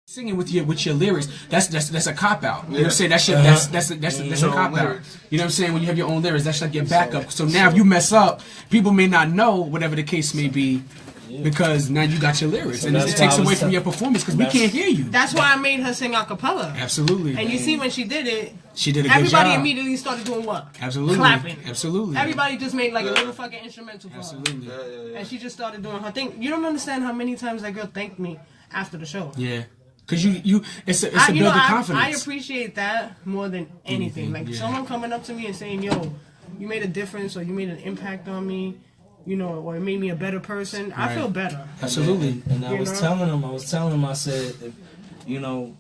Singing with your lyrics, that's a cop out. You know what I'm saying? That's a cop out. You know what I'm saying? When you have your own lyrics, that's like your backup. So now if you mess up, people may not know whatever the case may be, because now you got your lyrics, and it takes away from your performance because we can't hear you. That's why I made her sing a cappella. Absolutely. And you see when she did it, she did a good job. Everybody immediately started doing what? Absolutely. Clapping. Absolutely. Everybody just made like a little fucking instrumental for Absolutely. her. And she just started doing her thing. You don't understand how many times that girl thanked me after the show. Yeah. Cause it's a build of confidence. I appreciate that more than anything. Like someone coming up to me and saying, "Yo, you made a difference, or you made an impact on me, you know, or it made me a better person." Right. I feel better. Absolutely. And I was telling him, I said, you know,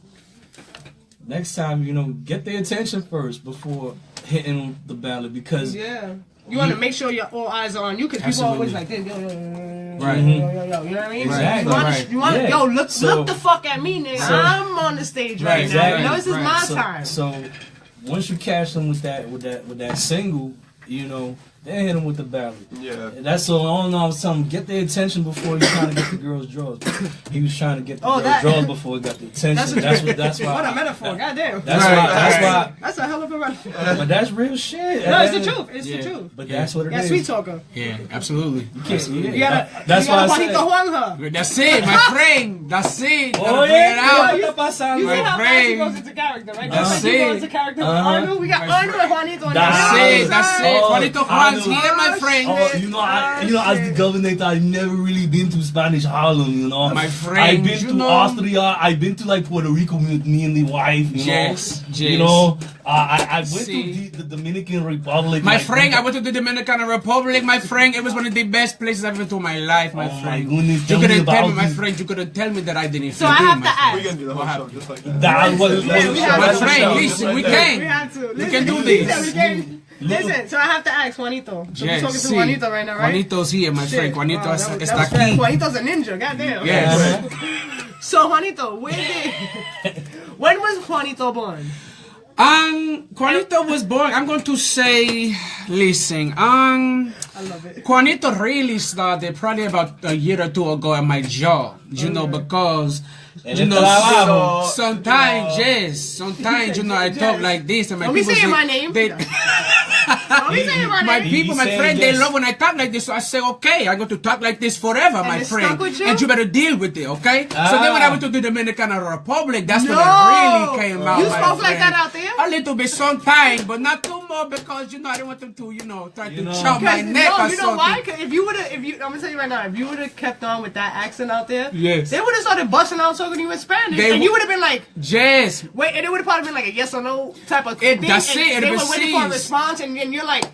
next time, you know, get their attention first before hitting the ballot, because you want to make sure your all eyes are on you, because people are always like this, yo, right. Yo, you know what I mean? Exactly. You want yo, look the fuck at me, nigga. I'm on the stage right now. You know, this is my time. So once you catch them with that single, you know, then hit them with the ballot. Yeah. That's all I was telling him. Get their attention before you trying to get the girls' draws. He was trying to get the girls' draws before he got the attention. That's why. What a metaphor, goddamn. That's why. That's a hell of a metaphor. But that's real shit. No, it's the truth. It's the truth. But that's what it is. Sweet talker. Yeah, absolutely. You gotta Juanito her. That's it, my friend. That's it. Oh yeah. You see how fast he goes into character, right? That's like he goes into character with Arnold. We got Arnold and Juanito. That's it. Juanito Juan's here, my friend. Oh, you know, as the governor, I've never really been to Spanish Harlem, you know. My friend, I've been to Austria. I've been to like Puerto Rico with me and the wife, you know. You know, I went to the Dominican Republic. My friend, I went to the Dominican Republic, my friend. It was one of the best places I've been to in my life, my friend. My goodness, you couldn't tell me, my friend. You couldn't tell me that I didn't feel so I have good, to ask. We can do the whole show just like that. My friend, listen, we can. We have to. We can do this. Listen, so I have to ask Juanito. So we're talking to Juanito right now, right? Juanito's here, my friend. Juanito está aquí. Juanito's a ninja, goddamn. Yes. So Juanito, when was Juanito born? Juanito was born, I'm going to say, listen, I love it. Juanito really started probably about a year or two ago at my job, you know, because, you know, sometimes, you know, I talk like this, and my people say, my name. My people, my friend, they love when I talk like this, so I say, okay, I'm going to talk like this forever, my friend, and you better deal with it, okay? So then when I went to the Dominican Republic, that's when it really came out, You spoke like that out there? A little bit sometimes, but not too much, because, you know, I didn't want them to, you know, try to chop my neck or something. You know why? Because I'm going to tell you right now, if you would have kept on with that accent out there, they would have started busting out talking to you in Spanish, and you would have been like, wait, and it would have probably been like a yes or no type of thing. That's it. And they were waiting for a response, and you're like,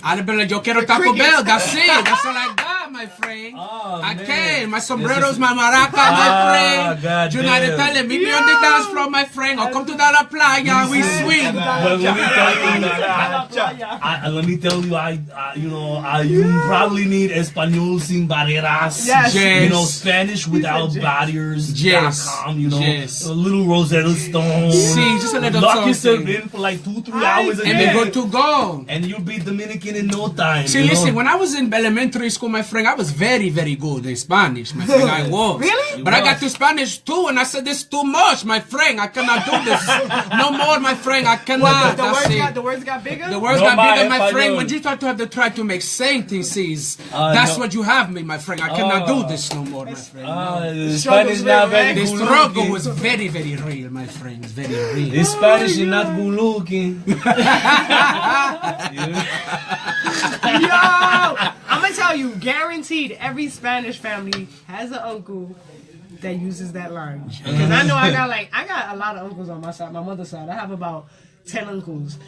I'd have been like, yo quiero Taco Bell. That's it. That's all I got, my friend. I can't. My sombreros, my maraca, my friend. You know how to tell them, meet me on the dance floor, my friend. Or come to the playa and we swing. Let me tell you, you probably need Espanol sin barreras. Yes. You know, Spanish without barriers. Yes. You know, a little Rosetta Stone. See, just a little lock yourself in for like 2-3 hours a day. And they're good to go. And you'll be Dominican in no time. See, listen, when I was in elementary school, my friend, I was very, very good in Spanish, my friend. I was. Really? But I got to Spanish too, and I said, this is too much, my friend. I cannot do this. No more, my friend. I cannot. The words got bigger? The words got bigger, my friend. When you start to have to try to make sentences, that's what you have me, my friend. I cannot do this no more, my friend. Spanish not very The struggle was very, very real, my friend. Very real. The Spanish is not good looking. Yo, I'm gonna tell you, guaranteed, every Spanish family has an uncle that uses that line. Because I know I got a lot of uncles on my side, my mother's side. I have about 10 uncles,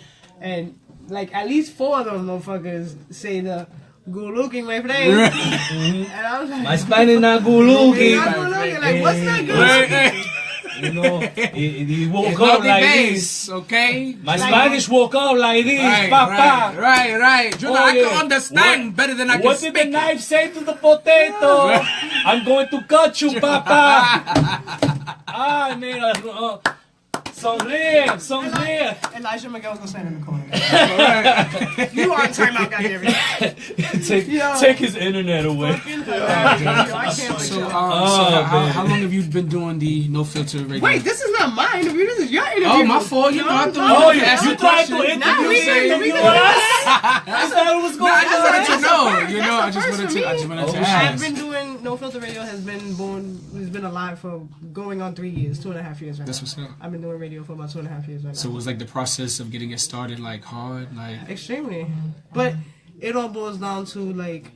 and like at least 4 of them motherfuckers say the good looking, my friend. And I was like, my Spanish not good looking. Not good looking. Like, what's that good looking? You know, he woke up like this. Okay? My Spanish woke up like this, papa. Right. You know, I can understand better than I can speak. What did the knife say to the potato? I'm going to cut you, papa. I made a Songlea. Elijah Miguel's gonna stand in the corner. Guys. You are in timeout, goddammit. Take his internet away. I can't with y'all. How long have you been doing the no filter radio? Wait, this is not mine. This is your interview. Oh, my fault. You know, I thought Oh, you asked the thought question. to interview Now we interview can- us? That's how it was going I just on. wanted to know. You know, I That's just the wanted first to. for I me. just wanted to I've ask. been doing No Filter Radio. Has been alive for going on 3 years, 2.5 years right That's now. what's up. I've been doing radio for about 2.5 years right now. So it was like the process of getting it started, like hard, like Extremely, but it all boils down to like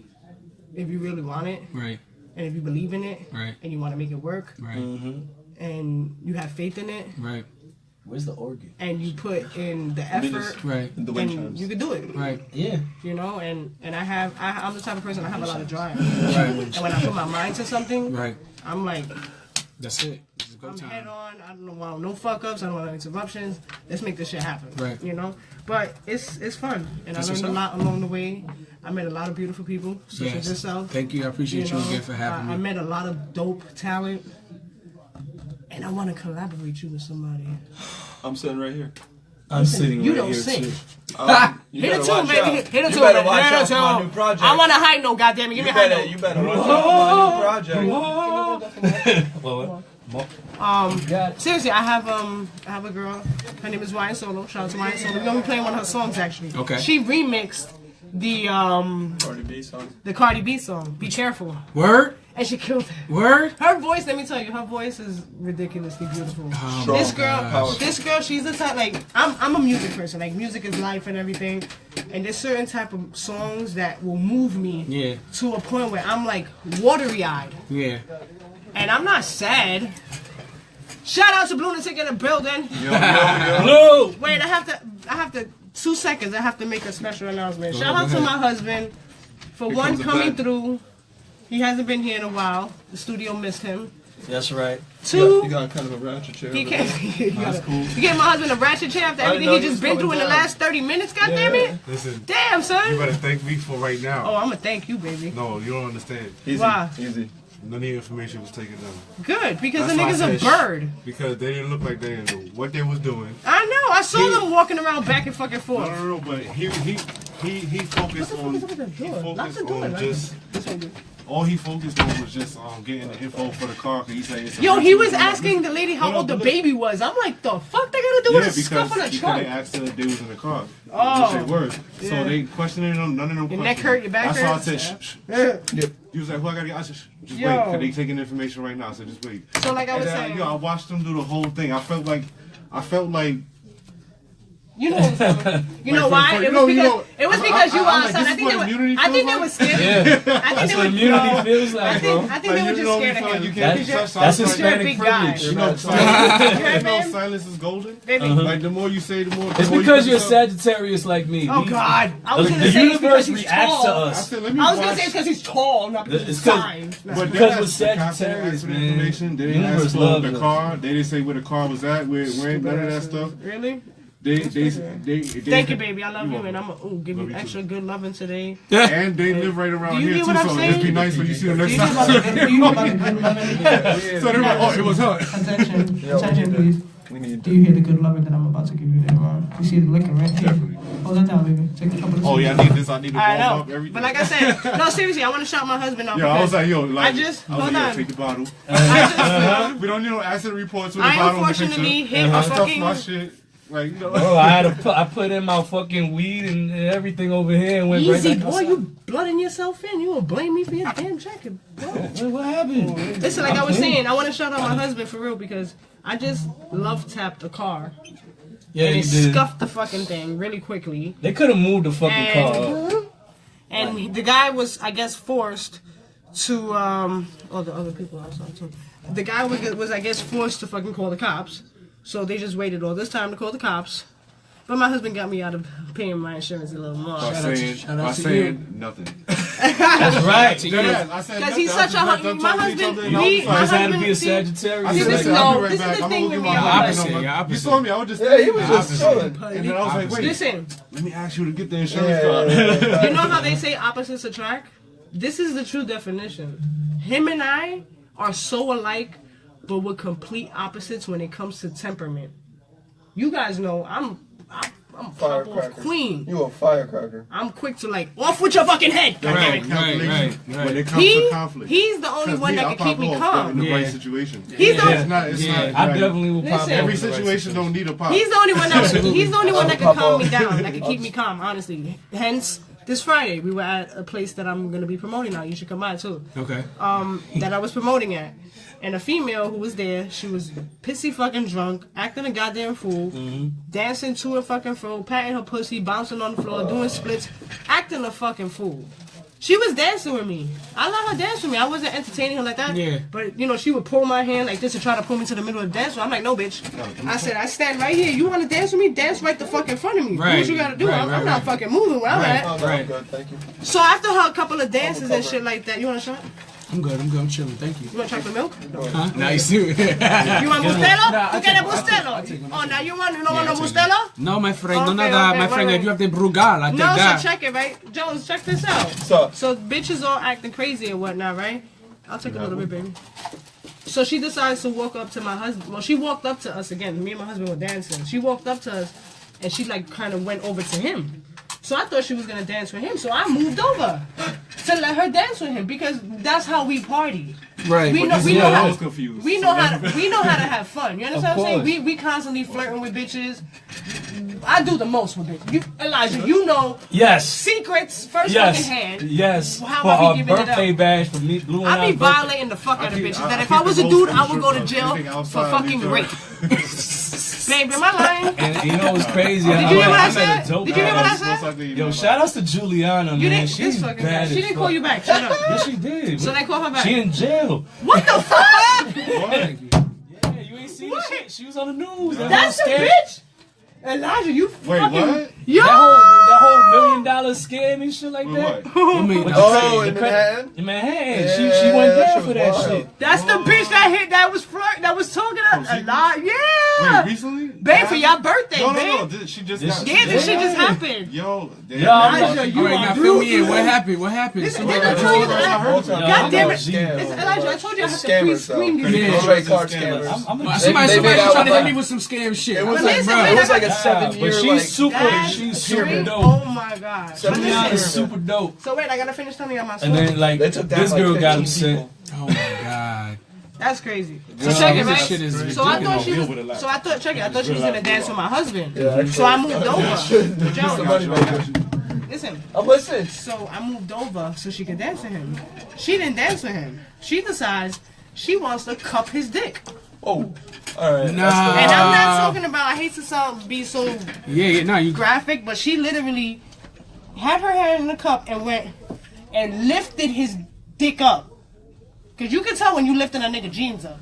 if you really want it right, and if you believe in it right, and you want to make it work right, and you have faith in it right, Where's the organ? and you put in the effort, right, The wind then chimes. you can do it. right, Yeah. You know, and I'm the type of person I have a lot of drive. right, And when I put my mind to something, right. I'm like, That's it. It's a go I'm head time. on. I don't want no fuck ups. I don't want no interruptions. Let's make this shit happen. Right. You know, but it's fun, and That's I learned a what's lot along the way. I met a lot of beautiful people, such as yourself. Thank you. I appreciate you know, again for having I me. met a lot of dope talent, and I want to collaborate you with somebody. I'm sitting right here. I'm sitting You right don't here sing. too. You Hit better it too, watch baby. out. Hit it You too, better baby. watch Hit out it for my new too. project. I want a high note. Goddamn it, give me a high note. You better watch out for my new project. Seriously, I have a girl. Her name is Ryan Solo. Shout out to Ryan Solo. We're gonna be playing one of her songs actually. Okay. She remixed the Cardi B song. Cardi B song, "Be Careful," Word, and she killed it. word. Her voice, let me tell you, her voice is ridiculously beautiful. This girl, she's the type, like, I'm a music person. Like, music is life and everything. And there's certain type of songs that will move me Yeah, to a point where I'm, like, watery-eyed. yeah. And I'm not sad. Shout out to Lunatic in the building. No. Wait, I have to, 2 seconds, I have to make a special announcement. Shout out to my husband for one comes the coming bed. through. He hasn't been here in a while. The studio missed him. That's right. Two, You got kind of a ratchet chair. he over came. there. You gave my husband a ratchet chair after everything know he he just was been through in coming the down. last 30 minutes. God damn it! Listen, Damn, you son. better thank me for right now. Oh, I'm gonna thank you, baby. No, you don't understand. Easy. Why? Easy. None of the information was taken down. Good, because That's the why I nigga's a said bird. Because they didn't look like they didn't know what they was doing. I know. I saw them walking around back and fucking forth. No, but he focused on Lock the door, on lock just This way, dude. all he focused on was just getting the info for the car. 'Cause he said it's a Yo, he was rental. asking the lady how No, old the but baby was. I'm like, the fuck they gotta do with a scuff on a because trunk? they asked her if they was in the car. Oh. Which they were. Yeah. So they questioning them. None of them. Your neck questioned. hurt, your back That's why I hurt? said, shh. Yeah. He was like, who I gotta get? I said, shh, just Yo. wait, because they taking information right now. So just wait. So like I was And saying, I watched them do the whole thing. I felt like you know what I'm saying? You know Wait, why? for- It no, was you because know, it was because you I'm were like, outside. this I is think what they were. immunity I think feels they were like? scared. Yeah. I think That's they what were. immunity feels like, bro. I think they were just scared of like you him. can't That- be touched. that's I was like, Hispanic big guy. privilege. you know, You heard, silence, man? silence is golden. Baby. Like the more you say, the more. It's because you're Sagittarius like me. Oh God! I was The gonna say it's because universe he's reacts to tall. I us. said, let me I was gonna watch. say it's because he's tall, not because It's he's 'cause- fine. But because they we're asked- the cops didn't Sagittarius, ask for the man. information. They didn't Universe ask for loves the us. car. They didn't say where the car was at. Where ain't none of that stuff. Really? They Thank you, baby. I love you, and I'm gonna give Love you you extra good loving today. And they live right around Do you here get too. what I'm So saying? just be nice when you see them next Do you get time. good loving? So they're like, oh, it was her. Attention, attention, please. We need Do you hear the good loving that I'm about to give you there, Ron? You see the liquor, right? Here. Hold that down, baby. Take a couple of Oh yeah, I need this. I need to I warm up know. everything. But like I said, no, seriously, I want to shout my husband out. Yeah, I was because like, yo, like, I just- was hold like, yo, on. take the bottle. I We don't need no accident reports with the I bottle in the unfortunately picture. hit a I stuffed fucking. my shit. Like, you know. Bro, I put in my fucking weed and everything over here and went Easy, right back boy, outside. you blooding yourself in. You gonna blame me for your damn jacket, bro. What happened? Listen, like I was saying, I want to shout out my husband for real because I just love tapped the car Yeah, and you it did. scuffed the fucking thing really quickly. They could have moved the fucking car up. And the guy was, I guess, forced to, oh, the other people outside too. The guy was, I guess, forced to fucking call the cops. So they just waited all this time to call the cops. But my husband got me out of paying my insurance a little more. By saying nothing. That's right. I said Because he's nothing. such a I just let them my talk to each husband. other We, and my I was He had to husband. be a See, Sagittarius. I See, said, this- listen, I'll be no, right this is back. the I'm thing gonna get with my me. Opposite, You yeah, opposite. saw me. I was just. Yeah, he was just chilling. And then I was like, wait, Listen, let me ask you to get the insurance card. you know how they say opposites attract? This is the true definition. Him and I are so alike, but we're complete opposites when it comes to temperament. you guys know I'm a Firecracker. queen. You a firecracker. I'm quick to like off with your fucking head. Right. When it comes to conflict. He's the only one that I'll can keep pop me off calm. in the Yeah. right situation. He's the It's not. I definitely will pop Listen. off Every in the right situation don't need a pop. He's the only one that he's the only one that can Pop calm me off. down, that can keep me calm, honestly. Hence, this Friday we were at a place that I'm gonna be promoting now. You should come by too. Okay. That I was promoting at. And a female who was there, she was pissy fucking drunk, acting a goddamn fool, dancing to her fucking fro, patting her pussy, bouncing on the floor, doing splits, acting a fucking fool. She was dancing with me. I let her dance with me. I wasn't entertaining her like that. Yeah. But, you know, she would pull my hand like this to try to pull me to the middle of the dance floor. I'm like, no, bitch. I said, I stand right here. You want to dance with me? Dance right the fuck in front of me. Do Right. what you got to do. Right, I'm right, not right. fucking moving where I'm Right. at. Oh, no, Right. I'm good, thank you. So after her couple of dances and shit like that, you want a shot? I'm good. I'm chilling. Thank you. You want chocolate milk? Huh? Nice too. You want Bustelo? Nah, You get a Bustelo? Oh, now you don't want no Bustelo? No, my friend. No, Okay, nada. okay, My wait, friend, wait. if you have the Brugal, I take No, that. so check it, right? Jones, check this out. So, So bitches all acting crazy and whatnot, right? I'll take a little bit, baby. So she decides to walk up to my husband. Well, she walked up to us again. Me and my husband were dancing. She walked up to us and she like kind of went over to him. So I thought she was gonna dance with him. So I moved over to let her dance with him because that's how we party. Right. We know I how was confused. we know how to have fun. You understand what I'm saying? course. We constantly flirting with bitches. I do the most with bitches. Elijah, you know Yes. secrets first Yes. fucking hand. Yes. How For I be our giving it birthday up? bash for me, Blue and I be birthday. violating the fuck out of bitches. That I if I keep was the a most dude, in I the would go to strip jail club. Anything for outside, fucking leave rape. Babe, am I lying? And you know what's crazy? Did you hear what I met said? a dope Did you hear what I ass- said? Yo, shout outs to Juliana, You man. didn't. She's This fucking bad guy. She as didn't call fuck. you back. Shut up. Yes, she did. So they call her back. She in jail. What the fuck? Yeah, you ain't seen the shit. She was on the news. That That's a whole scam. bitch. Elijah, you Wait, fucking what? yo. That whole $1 million scam and shit like Wait, that. what? I mean, oh, in the Manhattan? In Manhattan, Yeah, she went that down shit for was that wild. shit. That's the bitch that hit, that was flirt, that was talking a she- lot. Yeah. Wait, recently? Babe, for your birthday, No, babe. She just Yes, got. she Yeah, this shit Yeah. just happened. Yo, damn. Yo, I'm Elijah, like, you all right, are now fill me in. ruthless. What happened? What happened? Listen, Somebody didn't I got tell you told- that? Yo, God damn it. G. It's Elijah, I told you I have to Scammers, pre-screen though. these Yeah. bitches. Straight card Scammers. scammers. I'm a I G. see my They somebody made trying to out hit me like- with some scam shit. It was I'm like, like, listen, bro. wait, it was like a 7-year, But like, she's super. That's She's super straight. dope. Oh my god. But Seven Juliana years. is super dope. So wait, I gotta finish telling you my And story. then like They took down this like girl got 15 upset. people. Oh my god. That's crazy. So Girl, check it, this right? shit is So I ridiculous. thought she Deal with it was. like- So I thought, check it. I thought she was gonna dance with my husband. Yeah, So I moved over. The Jones, money maker. listen. I'm listening. So I moved over so she could dance with him. She didn't dance with him. She decides she wants to cup his dick. Oh, all right. Nah. And I'm not talking about. I hate to be so Yeah, no, you. graphic, but she literally had her hand in the cup and went and lifted his dick up. Cause you can tell when you lifting a nigga jeans up.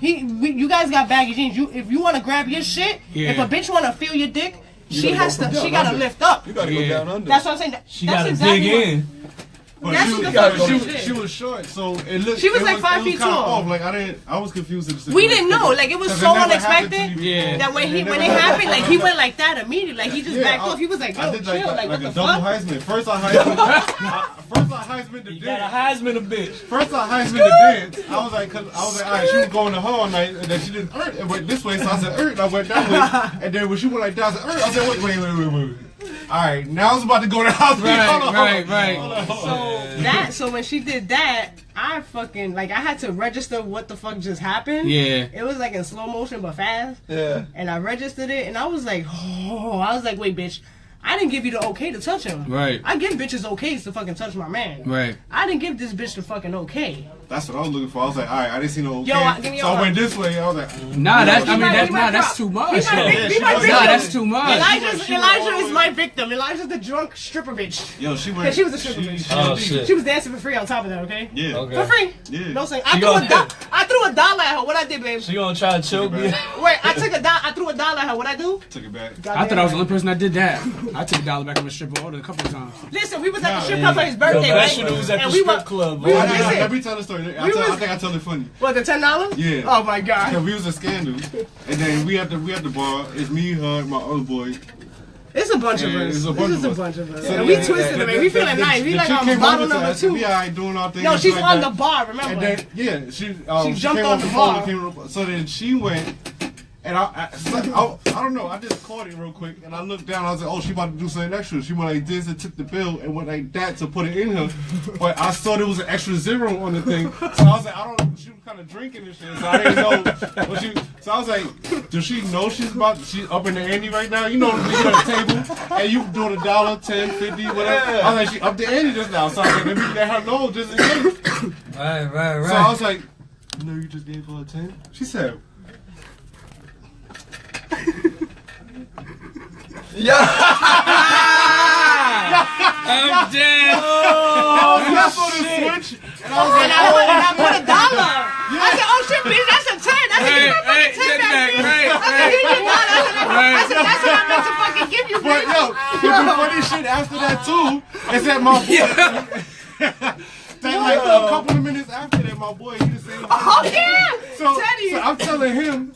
You guys got baggy jeans. If you want to grab your shit, Yeah. if a bitch want to feel your dick, she gotta has go to. from She down gotta under. lift up. You gotta Yeah. go down under. That's what I'm saying. She That's gotta exactly dig what- in. But That's she, what the she, fuck she, she did. she was short, so it looked. She was it like 5 it was feet kinda tall. Off. Like I was confused. In the We situation. didn't know. Like it was 'Cause so never happened to unexpected me before. Yeah. that when It it never happened, like he went like that immediately. Like he just Yeah, backed off. He was like, I "Yo, did chill." Like like what a the double fuck? Heisman. First I Heisman the You got a dance. Heisman a bitch. First I Heisman the dance. I was like, all right, she was going to her all night, and then she didn't and went this way, so I said, and I went that way, and then when she went like that, I said, wait. All right, now it's about to go to the house. Right. So when she did that, I fucking like I had to register what the fuck just happened. Yeah. It was like in slow motion but fast. Yeah. And I registered it and I was like, wait, bitch. I didn't give you the okay to touch him. Right. I give bitches okays to fucking touch my man. Right. I didn't give this bitch the fucking okay. That's what I was looking for. I was like, all right, I didn't see no okay. Give me So your I went arm. this way. I was like, Nah, that's. I mean, might- that's he might that's drop. too He much. might though. be- he might Nah, be- that's too much. Elijah she went is my victim. Elijah's the drunk stripper bitch. yo, she went. Cause she was a stripper bitch. Oh shit. She was dancing for free on top of that, okay? Yeah. Okay. For free. Yeah. No saying. She gonna- I threw a dollar at her. What I did, babe? She gonna try to choke me. Wait, I threw a dollar at her. What I do? Took it back. I thought I was the only person that did that. I took $1 back from a stripper order a couple of times. Listen, we was at the strip club for his birthday, Yo, right? that shit was at And the we strip were- club. we boy. were- listen. Let me tell the story. I think I tell it funny. What, the $10? Yeah. Oh my god. Cause we was a scandal, and then we at the bar. It's me, her, and my other boy. It's a bunch of Yeah, us. it's a bunch This is of a us. bunch of us. So And we yeah, twisted it, man. We feeling nice. We The like chick on came bottle over to number us, and 2. we alright doing our thing. No, and she's shit on like the bar, that. remember? And then she She jumped came on over the phone bar. and came over- so then she went, And I don't know. I just caught it real quick, and I looked down. I was like, "Oh, she about to do something extra." She went like this and took the bill and went like that to put it in her. But I saw there was an extra zero on the thing, so I was like, "I don't." She was kind of drinking and shit, so I didn't know. What she, so I was like, "Does she know she's up in the ante right now? You know, you get at the table and you doing $1, 10, 50, whatever." I was like, "She up the ante just now." So I was like, "Let me let her know just in case." Right. So I was like, "You know, you just gave her a 10." She said. Yeah. I'm dead. I was left on the switch, and I was like, I put $1. I said, "Oh shit, bitch, that's a 10." I said, "You better fucking 10 back, bitch." I said, "Here's your $1." I said, "That's what I meant to fucking give you, but bitch." yo, the funny shit after that too is that my boy, that like a couple of minutes after that, my boy, he the same. Oh yeah, So I'm telling him.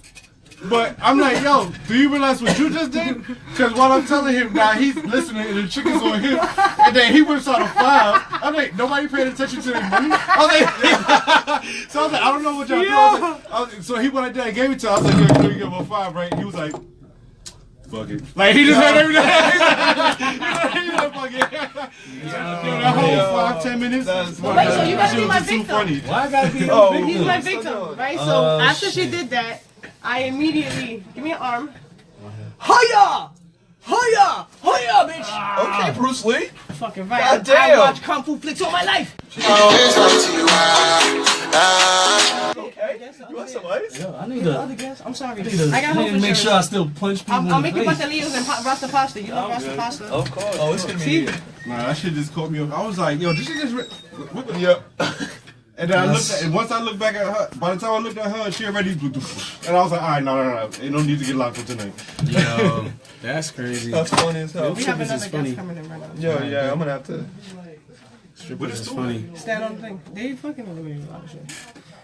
But I'm like, yo, do you realize what you just did? Because while I'm telling him now, he's listening and the chicken's on him, and then he whips out a 5. I'm like, nobody paid attention to their money. I was like, so I was like, I don't know what y'all do. So he went like that and gave it to him. I was like, yo, you give him a 5, right? He was like, fuck it. Like, he just had everything. He's like, fuck it. That whole 5-10 minutes. Wait, so you gotta be my victim. Funny. Why I gotta be your victim? He's my victim, right? So after she did that, I immediately give me an arm. Hiya, bitch. Okay, Bruce Lee. Fucking right. God damn. I watch kung fu flicks all my life. Okay. You want some ice? Yo, I need to. Other guess? I'm sorry. I I got hope make sure I still punch people I'll in make the you face. pastelillos and rasta pasta. You love rasta pasta. Of course. Oh, it's gonna be. See? Nah, that shit just caught me up. I was like, yo, this shit just whip me Yep. And then I looked at, and once I looked back at her, by the time I looked at her, she already, and I was like, all right, no, ain't no need to get locked up tonight. Yo, that's crazy. That's funny as hell. We have Strippers is another funny. guest coming in right now. Yo, yeah, I'm gonna have to. Strippers is funny. Stand on the thing. They fucking eliminated a lot of shit.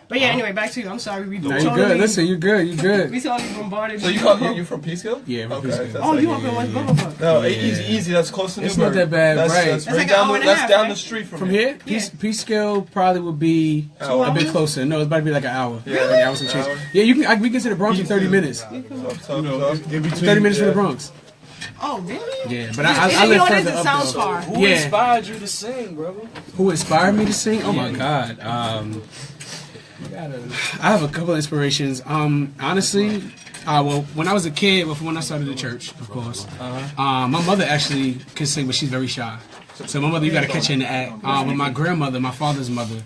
But yeah, anyway, back to you. I'm sorry. We No, you good. Listen, you good. You good. We totally bombarded. So you from Peekskill? Yeah, Okay. Peekskill. That's Oh, like- you up in West Buffalo? No, Yeah. easy. That's close to It's Newburgh. not that bad, That's, right. That's, That's like down, an hour and a that's half, down right? the street from From here. here, Peace Scale probably would be Hour. a bit closer. No, it's about to be like an hour. Yeah. Like an hour some change. Hour. Yeah, you can. We get to the Bronx in 30 minutes. Talk. 30 minutes from the Bronx. Oh, really? Yeah, but I You live know what it further is? It up sounds though. far. Who Yeah. inspired you to sing, bro? Who inspired me to sing? Oh my God. I have a couple of inspirations. Honestly, well, when I was a kid, when I started the church, of course, my mother actually can sing, but she's very shy. So my mother, you got to catch her in the act. With my grandmother, my father's mother,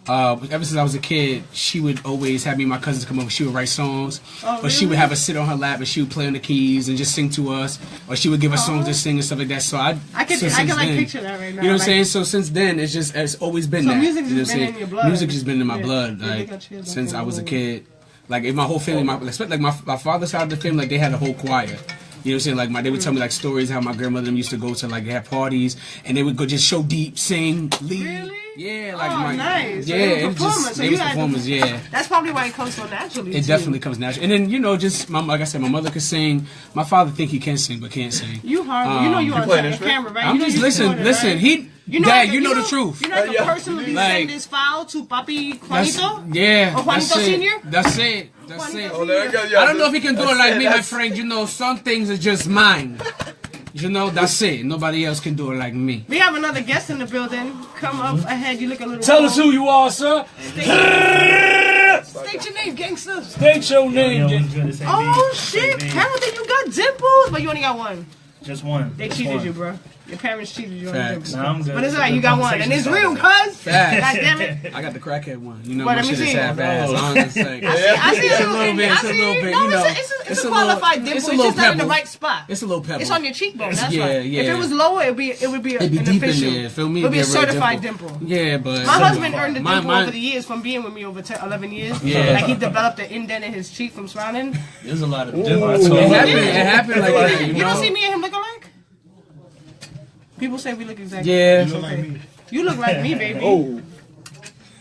ever since I was a kid, she would always have me and my cousins come over. She would write songs, or she would have us sit on her lap and she would play on the keys and just sing to us, or she would give us songs to sing and stuff like that. So I can since like then, picture that right now. You know what I'm like, saying? So since then, it's always been So that. music's You know just what I'm been saying? in your blood. Music's just been in my Yeah. blood, Yeah, like they got chills since up I was a in the kid. Like if my whole family, like my father's side of the family, like they had a whole choir. You know what I'm saying? Like they would tell me like stories how my grandmother used to go to like they had parties and they would go just show deep, sing, lead. Really? Yeah, like Oh, nice. Yeah, So it they were performers. So they you was had to- performers. Yeah. That's probably why it comes so naturally. It to definitely you. comes natural. And then, you know, just, like I said, my mother could sing. My father think he can sing, but can't sing. You horrible. You know you on play an the instrument? camera, right? I'm You know just, you listen, recorded, right? he, You know, Dad, like, you know the truth. You know, I Yeah. can personally Like- send this file to Papi That's, Juanito. yeah, Or Juanito that's it. Senior? That's it. That's Juanito it. Oh, there you go. Yeah, I don't know if he can do it like me, my that's- friend. You know, some things are just mine. You know, that's it. Nobody else can do it like me. We have another guest in the building. Come up ahead. You look a little. Tell us who you are, sir. State your name, gangster. State your name. Oh shit! Hamilton, you got dimples, but you only got one. Just one. They Just cheated one. you, bro. Your parents cheated you on the Facts. dimples. Nah, I'm good. But it's alright, you got one, and it's real, cuz. Facts. God damn it. I got the crackhead one. You know, Well, my let me shit is see. half-ass. I'm just saying. I see It's it a little bit. I It's a see little it. bit. No, You know, it's a qualified dimple. It's a little just not in the pebble. right spot. It's a little pebble. It's on your cheekbone. That's Yeah, right. yeah. If it was lower, it would be It'd be an deep official. in there. Feel me? It would be a It'd be a real certified dimple. Yeah, but My husband earned a dimple mine- over the years from being with me over 11 years. Yeah. Like he developed an indent in his cheek from smiling. There's a lot of It difference. happened like that. You You don't know? see me and him look alike? People say we look exactly Yeah. alike. It's okay. You look like me, baby. Oh.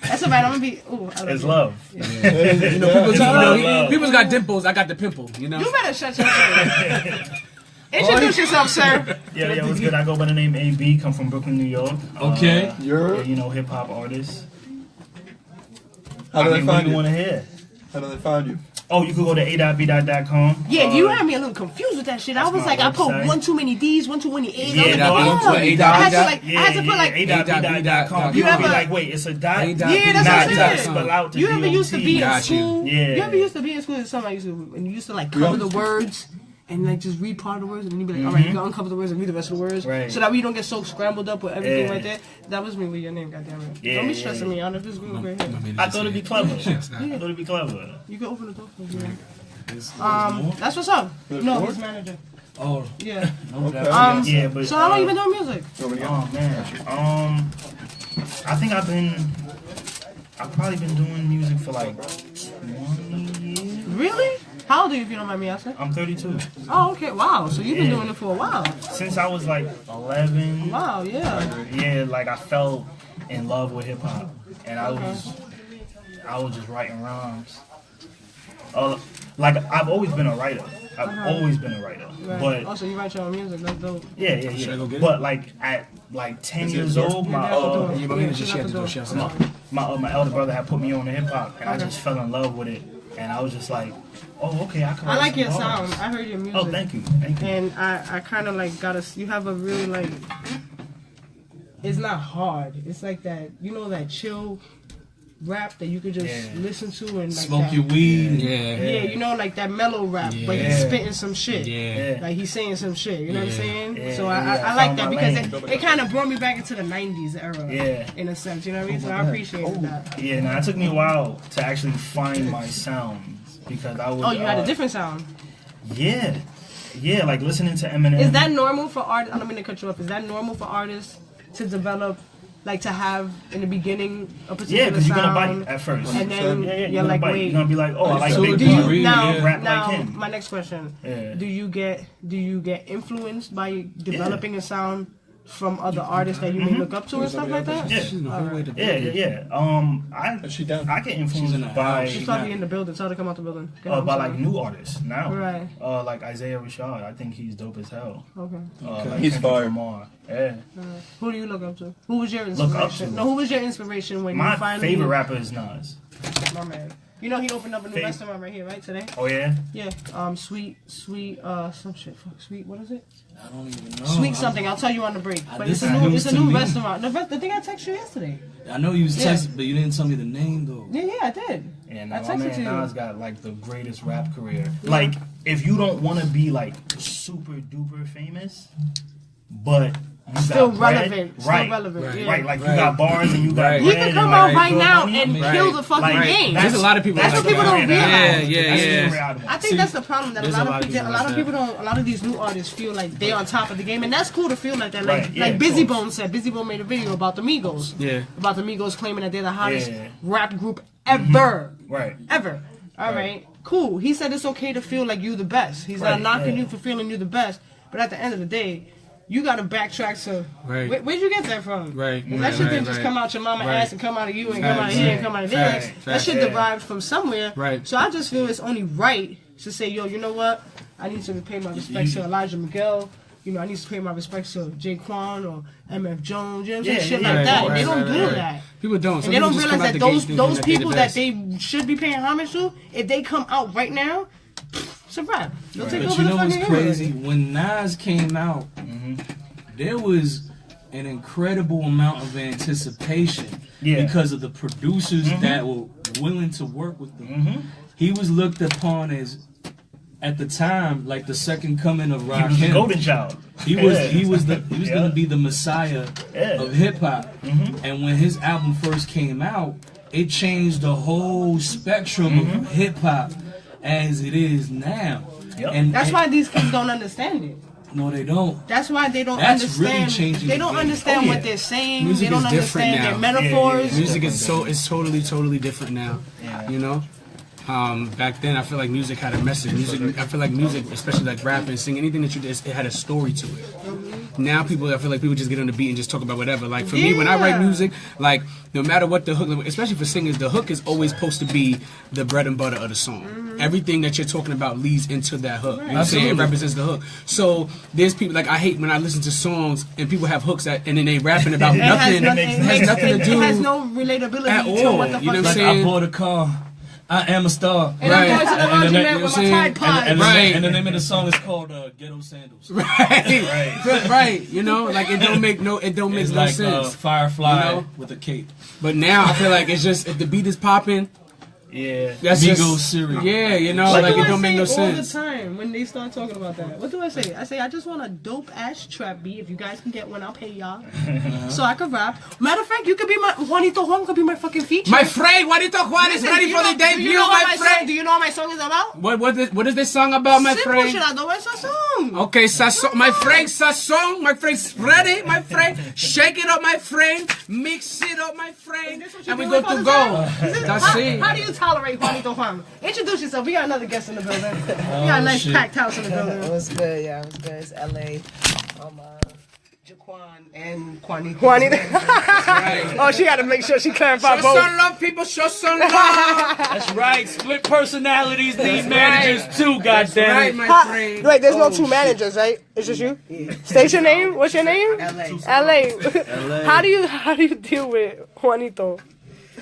That's alright. I'm gonna be. Ooh, I love It's you. love. You know, people's got dimples. I got the pimple. You know. You better shut your mouth. Introduce yourself, sir. Yeah, what's good? I go by the name AB, come from Brooklyn, New York. Okay. Yeah, you know, hip hop artist. How do they What find do you you? want to hear? How do they find you? Oh, you could go to a.bdot.com. Yeah, you had me a little confused with that shit. I was my like, I put website. one too many D's, one too many A's. Yeah, I was no, like, you oh. put I had to put like a.bdot.com. You You ever- be like, wait, it's a dot? Yeah, that's not what I'm dot saying. spell out the You ever used to be in Got you. school? Yeah. You ever used to be in school? Somebody used to, and you used to like cover the words and like just read part of the words, and then you'd be like, all right, you gotta uncover the words and read the rest of the words, Right. so that way you don't get so scrambled up with everything Yeah. right there. That was me with your name, goddammit. Yeah, Don't be yeah, stressing yeah. me out. If it's good, right here. I thought it'd be clever. I Yes, thought it'd be clever. You can open the door for me. More? That's what's up. No, his manager. Oh, Yeah. no doubt. Yeah, but So how long you been doing music? Oh man, I think I've probably been doing music for like 20 years. Really? How old are you, if you don't mind me asking? I'm 32. Oh, okay. Wow. So you've been Yeah. doing it for a while. Since I was like 11. Wow. Yeah. Yeah, like I fell in love with hip hop, and I was just writing rhymes. Like I've always been a writer. I've always been a writer. Right. But Also, you write your own music. That's dope. yeah. Should I go get it? But like at like 10 years old, my Yeah, but we just share the door. Share the door. my elder brother had put me on to hip hop, and I just fell in love with it, and I was just like, oh, okay, I can. I write like some your bars. sound. I heard your music. Oh, thank you. And I kind of like you have a really like, it's not hard. It's like that, you know, that chill rap that you could just Yeah. listen to and like Smoke that, your weed. Yeah. yeah, you know, like that mellow rap, but he's Yeah. spitting some shit. Yeah. Like he's saying some shit, you know what I'm saying? Yeah, So yeah, I I like found that my because lane. it kind of brought me back into the 90s era, Yeah. in a sense, you know what I mean? So I appreciated that. Yeah, now it took me a while to actually find my sounds because I was. Oh, you had a different sound. Yeah, yeah, like listening to Eminem. Is that normal for artists? I don't mean to cut you off. Is that normal for artists to develop, like to have in the beginning a particular Yeah, because you're gonna sound? bite at first. And then you're you're gonna like, bite. wait. You're gonna be like, oh, I like So Big do Pun. you- Now, rap now like him. my next question: Yeah. Do you get influenced by developing a sound from other artists that you may look up to and stuff like that? Yeah. I get influenced by She's probably in the building. Tell her to come out the building. Go ahead, I'm by sorry. like new artists now. Right. Like Isaiah Rashad. I think he's dope as hell. Okay. Like He's Kendrick fire. Lamar. Yeah. Who do you look up to? Who was your Look up inspiration? to? No, who was your inspiration when My you finally? favorite rapper is Nas. My man. You know he opened up a new Fav- restaurant right here, right today. Oh yeah. Yeah. Sweet, some shit. Fuck, sweet. What is it? I don't even know. Sweet something. I'll tell you on the break. But this it's a is new, news it's a to new me. restaurant. The thing I texted you yesterday. I know you was Yeah. texting, but you didn't tell me the name though. Yeah, I did. And I my texted to man you. Nas got like the greatest rap career. Like, if you don't want to be like super duper famous, but you Still got bread, relevant. Still right? relevant. Right. Yeah. Right, like you Right. got bars and you got Right. He bread can and, come like, out right good now money. and Right. kill the fucking Like, game. There's a lot of people That's like what people that. don't realize. Yeah. I think that's the problem that a There's lot a lot of of people, people a lot like of that. people don't, a lot of these new artists feel like they're on top of the game, and that's cool to feel like that. Like, Right, yeah, like of Busy course. Bone said. Busy Bone made a video about the Migos. Yeah. About the Migos claiming that they're the hottest Yeah. rap group ever. Right. Ever. All right. Cool. He said it's okay to feel like you the best. He's not Right, knocking yeah. you for feeling you the best, but at the end of the day, you got to backtrack to Right. where'd you get that from? Right, That right, shit right, didn't just right. come out your mama Right. ass and come out of you and come out of Facts. here and come out of there. Facts. That Facts. shit Yeah. derived from somewhere. Right. So I just feel it's only right to say, yo, you know what? I need to pay my respects to Elijah Miguel. You know, I need to pay my respects to Jaquon or MF Jones. You know what I'm saying? Yeah, Shit yeah, like yeah. that. Right, they don't right, do right. that. People don't. Some And they don't people just realize come out that the gate those thinking those that they're the people that best. they should be paying homage to, if they come out right now, it's a wrap. They'll take But over you the know what's fucking crazy? game. When Nas came out, there was an incredible amount of anticipation Yeah. because of the producers that were willing to work with them. He was looked upon as, at the time, like the second coming of He was the Rakim. golden child. He was Yeah. he was Yeah. gonna be the messiah Yeah. of hip hop. And when his album first came out, it changed the whole spectrum of hip hop as it is now. Yep. And That's and- why these kids don't understand it. no, they don't. That's why they don't That's really understand. changing They the don't game. understand Oh, what yeah. they're saying. Music they don't is different understand their now. metaphors. Music is totally different now. You know, back then I feel like music had a message. I feel like music, especially like rapping, singing, anything that you did, it had a story to it. Now I feel like people just get on the beat and just talk about whatever. Like for me, when I write Yeah. music, like no matter what the hook, especially for singers, the hook is always supposed to be the bread and butter of the song. Everything that you're talking about leads into that hook. You know what I'm saying? It represents the hook. So there's people like I hate when I listen to songs and people have hooks that and then they rapping about It has nothing. nothing, It has nothing to do It has no relatability at to all, what the you know fuck what I'm Like is saying? I bought a car I am a star. And I'm going to the laundromat with my Tide Pod. And the name of the song is called Ghetto Sandals. Right. You know, like it don't make no like, sense. Firefly, you know? with a cape. But now I feel like it's just if the beat is popping. Yeah. That's Migos just cereal. Yeah, you know, What like do it I don't make say no all sense. the time when they start talking about that? What do I say? I say I just want a dope ass trap beat. If you guys can get one, I'll pay y'all. So I can rap. Matter of fact, you could be my Juanito Juan could be my fucking feature. My friend, Juanito Juan is ready for the debut, my friend. Do you know what my song is about? What is this song about, my Simple friend? shit, I know it's a song. Okay, Sazon, my friend, Sazon, my friend's ready, my friend. Shake it up, my friend. Mix it up, my friend. And we go to go. That's it. How do you tolerate Juanito Juan? Introduce yourself. We got another guest in the building. We got a nice packed house in the building. It was good, yeah, it was good. It's LA. Jaquon and Juanito. Right. Oh, she got to make sure she clarified Show both. some love, people. Show some love. That's right. Split personalities need managers too, Right, goddammit. my friend. Wait, there's no two managers, right? It's just you. State your name. What's your name? LA. How do you deal with Juanito?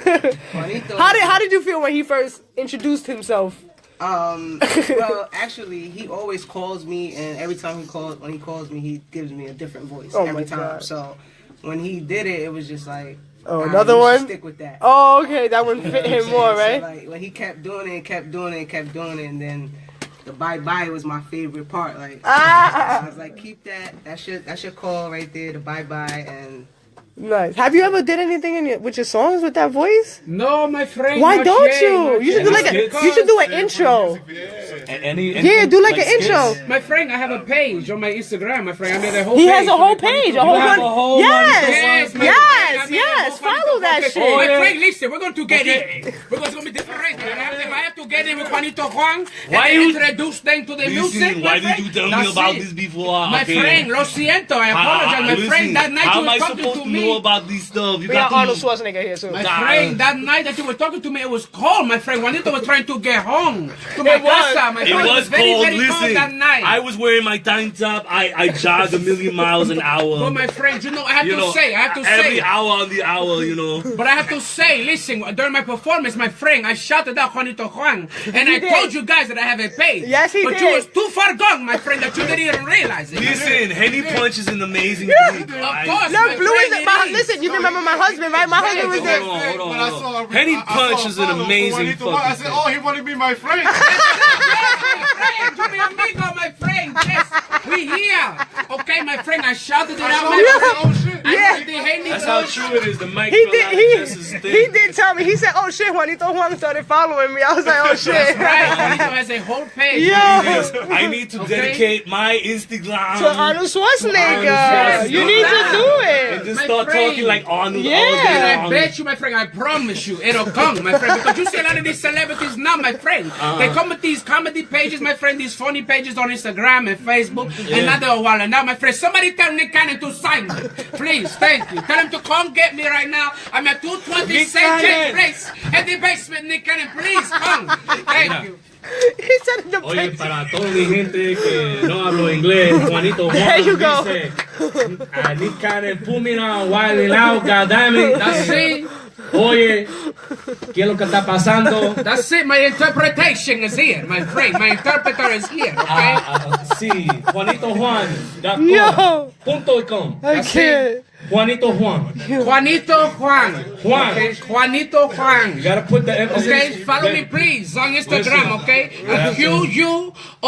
Juanito. How did you feel when he first introduced himself? Well, actually, he always calls me, and every time when he calls me, he gives me a different voice Oh every my time. God. So when he did it, it was just like, Oh, "Alright, another you should one? Stick with that." Oh, okay, that one fit him more, So, right? like when he kept doing it, and then the bye bye was my favorite part. Like I was like, keep that. That's your call right there. The bye bye and. Nice. Have you ever did anything with your songs with that voice? No, my friend. Why no don't shame, you? no You should do shame. you should do an intro. Yeah, do like an intro. My friend, I have a page on my Instagram, my friend. I made a whole He page. has a whole page, a whole one. Yes, my friend. I made a Yes. whole Follow that page. shit. My friend, listen, we're going to get in. We're going to be different. If I have to get in with Juanito Juan and introduce them to the music, Why my friend, did you tell me that's about it. this before? My friend, lo siento, I apologize. My friend, that night how you am were I talking supposed to to know me. about this stuff? You We got got Arnold to. Schwarzenegger here too. My friend, that night that you were talking to me, it was cold, my friend. Juanito was trying to get home to my casa, my It friend. was very, cold. very cold Listen, that night. I was wearing my tank top. I jogged 1,000,000 miles an hour. But my friend, you know, I have You to know, say, every hour on the hour, you know. But I have to say, listen, during my performance, my friend, I shouted out Juanito Juan, and I told you guys that I have a page. Yes, he but did. you was too far gone, my friend, that you didn't even realize it. Listen, Henny Punch is an amazing thing. Of course, No, my Blue friend, is it my, is. listen. You remember my husband, right? My husband was there. Hold on. But I Henny saw Punch a is an follow for amazing Juanito Juan. I fucking said, oh, he wanted to be my friend. Yes, my friend, you be amigo, my friend. Yes, we here. Okay, my friend, I shouted it out, my Oh, shit. That's how true it is. The mic He fell out of Jess's did. thing. He did tell me. He said, "Oh shit, Juanito Juan started following me." I was like, "Oh shit." right. Juanito has a whole page. Yo, I need to dedicate my Instagram to Arnold Schwarzenegger. Arnold You need to do and it. just My start friend. talking like Arnold Yeah. all day And I long. bet you, my friend, I promise you, it'll come, my friend. Because you see a lot of these celebrities now, my friend. They come with these comedy pages, my friend, these funny pages on Instagram and Facebook. And now they're a while. And now, my friend, somebody tell Nick Cannon to sign me. Please, thank you. Tell him to come get me right now. I'm at 220 Nick St. James Cannon. Place at the basement, Nick Cannon. Please come. Thank you. He said in the Oye, picture. para toda mi gente que no hablo inglés, Juanito There Juan you go. dice, I need Cannon, put me on while it out, goddammit. That's it. Oye, ¿qué es lo que está pasando? That's it. My interpretation is here, my friend. My interpreter is here, okay? Sí, Juanito Juan. Yo. .com. I can't. Juanito Juan. Juanito Juan. Juan. Okay? Juanito Juan. You gotta put the emphasis. Okay, follow me please on Instagram, Listen, okay? have to-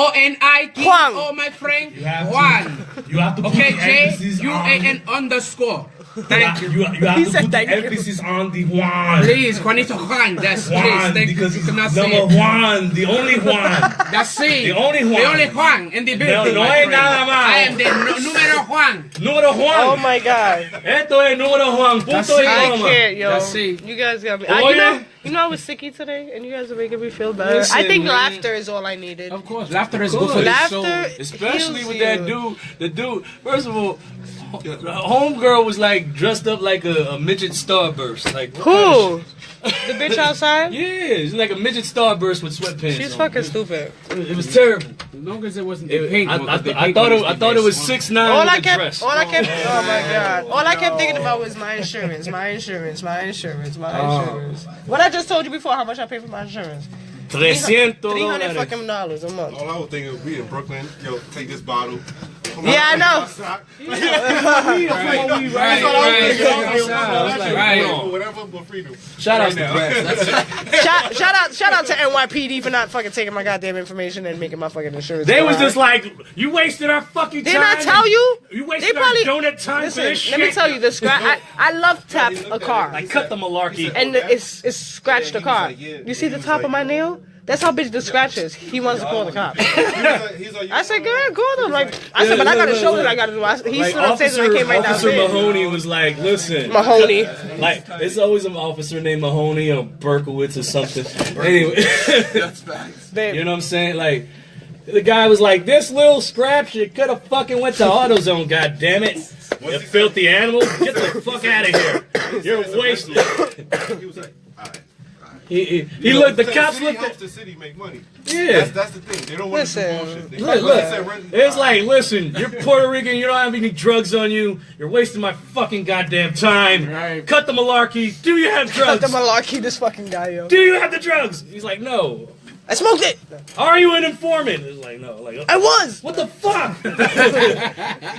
QUONITO, my friend. have to- Juan. You have to put Okay, the emphasis JUAN underscore. Thank you. You have He to said put the thank you. emphasis on the Juan. Please, Juanito Juan. That's please. Juan, Thank you. because You he's cannot say number it. one, the only Juan. That's it. The only Juan. The only Juan in the building. no my hay friend. nada más. I am the numero Juan. Número Juan. Oh my god. Esto es número Juan. That's Punto y it. I coma. can't, yo. That's it. You guys got me. Oye. You know I was sicky today, and you guys are making me feel better. Listen, I think man. laughter is all I needed. Of course, laughter is good for the soul. Laughter, Especially heals with you. that dude. The dude, first of all, homegirl was like dressed up like a midget starburst. Like Who? The bitch outside? Yeah, it's like a midget starburst with sweatpants. She's on. fucking stupid. It was terrible. As long as it wasn't the pink one. I thought it was 6'9" All with I a kept, dress. oh my god! All I kept thinking about was my insurance. What I just told you before, how much I pay for my insurance? $300 $300 fucking dollars a month. All I was thinking, we in Brooklyn, yo, take this bottle. Yeah, I know. Whatever, but freedom. Shout out to Brad. Shout out to NYPD for not fucking taking my goddamn information and making my fucking insurance. They was just like, you wasted our fucking time. Didn't I tell you? You wasted our donut time for this shit. Let me tell you, I love tap a car. Like, cut the malarkey. And it's scratched the car. You see the top of my nail? That's how bitch the scratch is. He wants to call the cops. I said, go ahead, call them. Like, I said, but I got to show what I got to do. He stood up and I came right down. Officer Mahoney was like, listen. Mahoney. Like, it's always an officer named Mahoney or Berkowitz or something. Anyway. That's facts. You know what I'm saying? Like, the guy was like, this little scrap shit could have fucking went to AutoZone, goddammit. You filthy animal. Get the fuck out of here. You're wasted. He was like, all right. He looked, the cops looked helps at the city make money. Yeah. That's the thing. They don't want to do bullshit. They Look. It's like, listen, you're Puerto Rican, you don't have any drugs on you, you're wasting my fucking goddamn time. Right. Cut the malarkey. Do you have drugs? Cut the malarkey, this fucking guy, yo. Do you have the drugs? He's like, no. I smoked it. Are you an informant? It's like, no. Like, I was. what the fuck?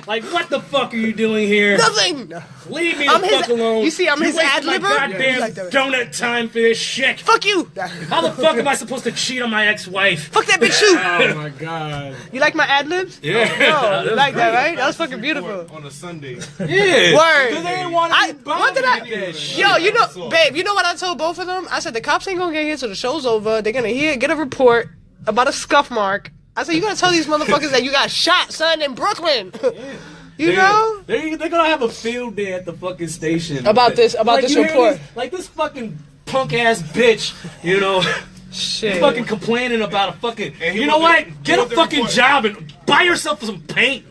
Like, what the fuck are you doing here? Nothing. Leave me the fuck alone. You see, I'm his ad wasted my libber. goddamn donut time for this shit. Fuck you. How the fuck am I supposed to cheat on my ex-wife? Fuck that bitch too. Oh my god. You like my ad libs? Yeah. Oh, you like that, right? That was fucking beautiful. On a Sunday. Yeah. Word. Because they didn't want to be What did I? that shit. Yo, you know, babe, you know what I told both of them? I said the cops ain't gonna get here till the show's over. They're gonna get a report about a scuff mark. I said you gotta tell these motherfuckers that you got shot, son, in Brooklyn. You know? They're gonna have a field day at the fucking station. About this you hear report. Like this fucking punk ass bitch, you know, Shit. fucking complaining about a fucking. And he You know want what? the- Get he a want the fucking report. job and buy yourself some paint.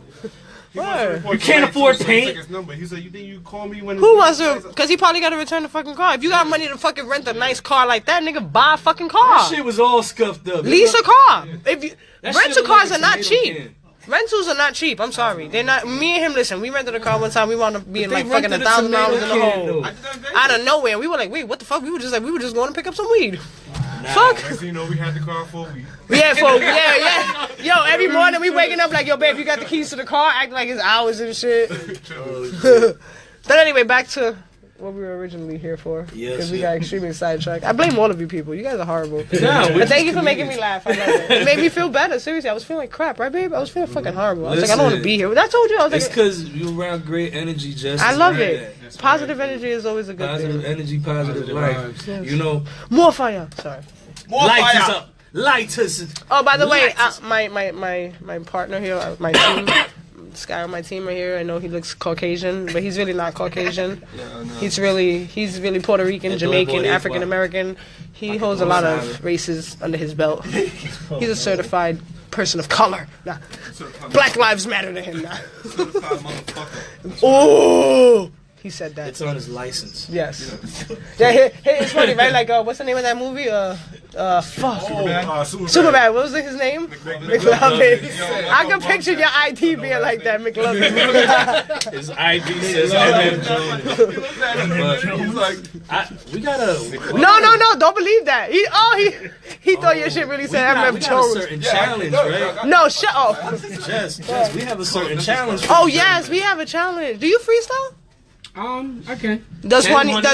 Word. You can't afford paint. His number. He said, "You think you call me when?" Who wants to? Because he probably got to return the fucking car. If you got money to fucking rent a nice car like that, nigga, buy a fucking car. That shit was all scuffed up. Lease a car. If you, That shit rental look cars like are a not tomato cheap. can. Rentals are not cheap. I'm sorry. They're not. Me and him, listen, we rented a car one time. We wound up being They like fucking rented a $1,000 tomato in the can, hole. though. Out of nowhere. We were like, wait, what the fuck? We were just going to pick up some weed. Fuck. Next thing you know, we had the car for a week. Yeah. Yo, every morning we waking up like, yo, babe, you got the keys to the car? Acting like it's ours and shit. But anyway, back to what we were originally here for. Yes, Because we got extremely sidetracked. I blame all of you people. You guys are horrible. Nah, But thank you for making me laugh. I love it. It made me feel better. Seriously, I was feeling like crap, right, babe? I was feeling fucking horrible. I was like, I don't want to be here. I told you. I was It's like, because you're around great energy, Jess. I love it. Positive energy is always a good Positive thing. energy, positive life. Yes. You know, More fire. Sorry. light us up. Light us. Oh, by the way, Lights. my partner here, my team, this guy on my team right here, I know he looks Caucasian, but he's really not Caucasian. He's really Puerto Rican, Jamaican, African American. He holds a lot of races under his belt. He's a certified person of color. Nah. Black lives matter to him now. Oh, he said that. It's on his license. Yes. Yeah, it's funny, right? Like, what's the name of that movie? Fuck. Superbad. What was his name? McLovin. I can picture your ID being like that, McLovin. His ID says MM Jones. He's like, We gotta. No, don't believe that. He thought your shit really said we MM got a Jones. certain challenge, right? No, shut up. Jess, we have a certain challenge. Oh yes, we have a challenge. Do you freestyle? Okay. Does Can Juanito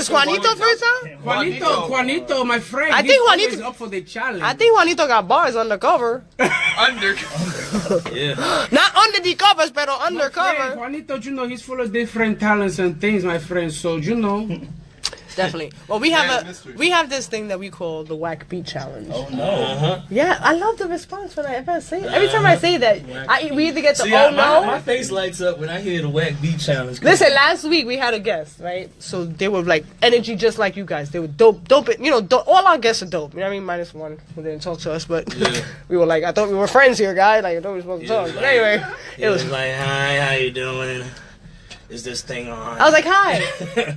freestyle? Juanito, my friend. I he's think always Juanito- up for the challenge. I think Juanito got bars undercover. Yeah. Not under the covers, but Friend, undercover. Juanito, you know, he's full of different talents and things, my friend. So, you know. Definitely. Well, we have this thing that we call the whack beat challenge. Oh no. Yeah, I love the response when I say every time I say that. We either get the See, my face lights up when I hear the whack beat challenge. Listen, last week we had a guest, right? So they were like energy just like you guys. They were dope. You know, all our guests are dope. You know what I mean? Minus one who didn't talk to us, but we were like, I thought we were friends here, guy. Like, I thought we were supposed to talk. But anyway, it was like, hi, how you doing? Is this thing on? I was like, hi.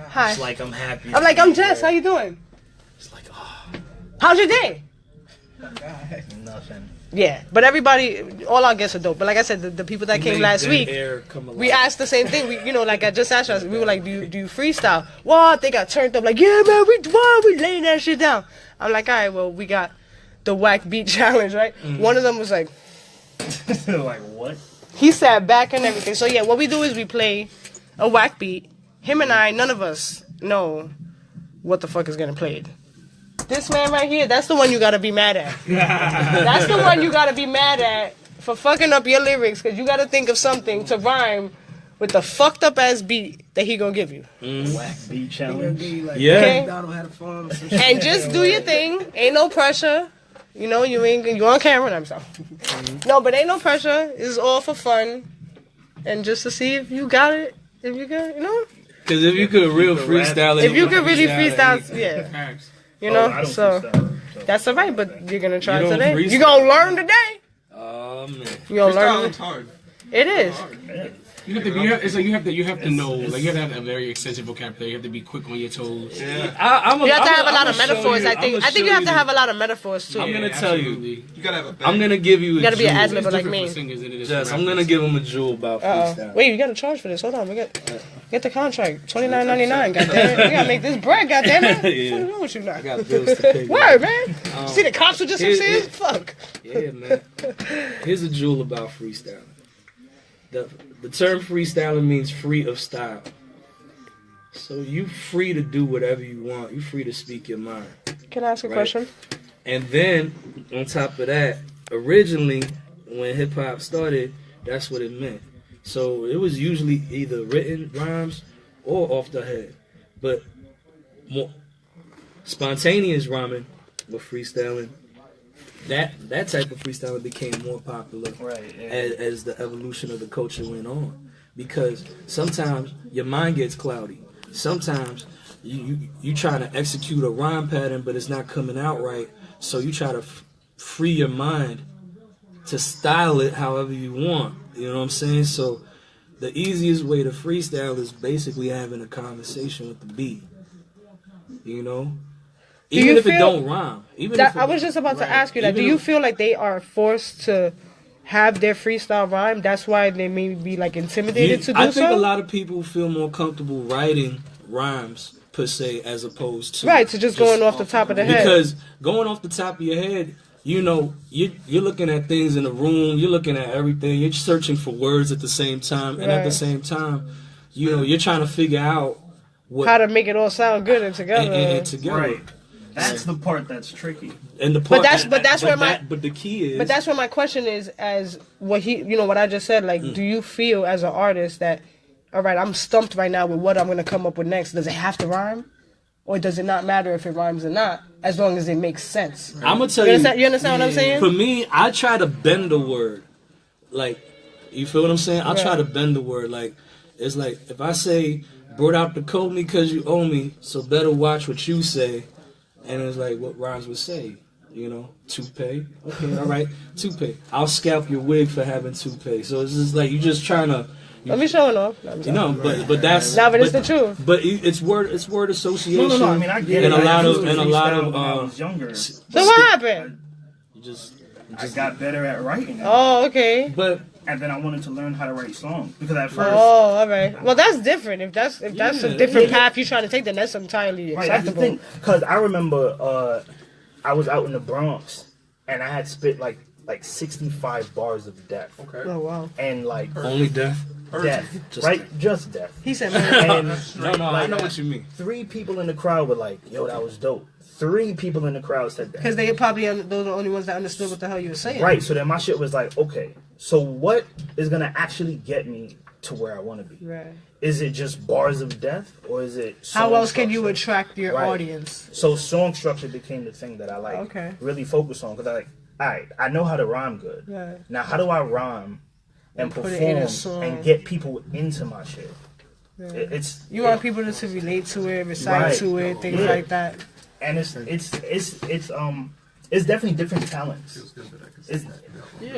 Hi. It's like I'm happy. I'm like, I'm Jess. How you doing? It's like, oh, How's your day? nothing. Yeah, but everybody, all our guests are dope. But like I said, the people that came last week, we asked the same thing. We, like I just asked us, we were like, do you freestyle? What? They got turned up like, yeah, man, we laying that shit down. I'm like, all right, well, we got the whack beat challenge, right? One of them was like, Like what? he sat back and everything. So yeah, what we do is we play a whack beat. Him and I, none of us know what the fuck is getting played. This man right here, that's the one you gotta be mad at. That's the one you gotta be mad at for fucking up your lyrics, because you gotta think of something to rhyme with the fucked up ass beat that he gonna give you. Whack beat challenge. Okay? And just do your thing. Ain't no pressure. You know, you on camera. I'm sorry. No, but ain't no pressure. It's all for fun. And just to see if you got it. If you got, you know? Because if you could real freestyle it. If you could really freestyle, yeah. You know? I don't So freestyle, so. that's alright, but you're gonna try You don't today. freestyle. You gonna learn today. Oh, man. You gonna learn Freestyling's hard. It is. You have to know, like you have to have a very extensive vocabulary. You have to be quick on your toes. You have to have a lot of metaphors. I think you have to have a lot of metaphors too. I'm gonna tell you. You gotta have a bag. I'm gonna give you. You gotta be an jewel. ad-libber like me. Yes, I'm gonna give him a jewel about freestyle. Wait, you gotta charge for this. Hold on, we get the contract. $29.99. Goddamn, we gotta make this bread. Goddamn it. Yeah. What's wrong with you now? I got bills to pay. Word, man. See the cops were just upstairs. Fuck. Yeah, man. Here's a jewel about freestyling. The term freestyling means free of style. So you free to do whatever you want. You free to speak your mind. Can I ask a question? And then on top of that, originally when hip hop started, that's what it meant. So it was usually either written rhymes or off the head. But more spontaneous rhyming or freestyling, that type of freestyling became more popular as the evolution of the culture went on. Because sometimes your mind gets cloudy. Sometimes you trying to execute a rhyme pattern, but it's not coming out right. So you try to free your mind to style it however you want. You know what I'm saying? So the easiest way to freestyle is basically having a conversation with the beat. You know? Even if it don't rhyme. I was just about to ask you that. Do you feel like they are forced to have their freestyle rhyme? That's why they may be like intimidated to do so? I think a lot of people feel more comfortable writing rhymes per se as opposed to... Right, to just going off the top of the head. Because going off the top of your head, you know, you're looking at things in the room, you're looking at everything, you're searching for words at the same time, and at the same time, you know, you're trying to figure out how to make it all sound good and together. And together. Right. That's the part that's tricky. And the part, but the key is. But that's where my question is, as what what I just said. Like, do you feel as an artist that, all right, I'm stumped right now with what I'm gonna come up with next? Does it have to rhyme, or does it not matter if it rhymes or not, as long as it makes sense? I'm gonna tell you. You understand what I'm saying? For me, I try to bend the word. Like, you feel what I'm saying? I try to bend the word. Like, it's like if I say, "Brought out the coat me 'cause you owe me," so better watch what you say. And it's like what rhymes would say, you know, toupee. Okay, all right, toupee. I'll scalp your wig for having toupee. So it's just like you just trying to. Let me showing off. You know, but that's. Nah, but it's the truth. But it's word association. No. I mean, I get and it. a lot of when I was younger. So what happened? I got better at writing. Oh, okay. And then I wanted to learn how to write songs because at first. Oh, all right. Well, that's different. If that's a different path you're trying to take, then that's entirely acceptable. Right, because I remember I was out in the Bronx and I had spit like 65 bars of death. Okay. Oh wow. And like only death. Death, just death. He said, man. And no, I know what you mean. 3 people in the crowd were like, "Yo, that was dope." 3 people in the crowd said that. Because they probably those are the only ones that understood what the hell you were saying. Right. So then my shit was like, okay, so what is gonna actually get me to where I want to be? Right. Is it just bars of death, or is it? How else can you attract your audience? So song structure became the thing that I really focus on because I know how to rhyme good. Right. Now, how do I rhyme and perform and get people into my shit? Yeah. You want people to relate to it, recite to it, things like that. And it's definitely different talents.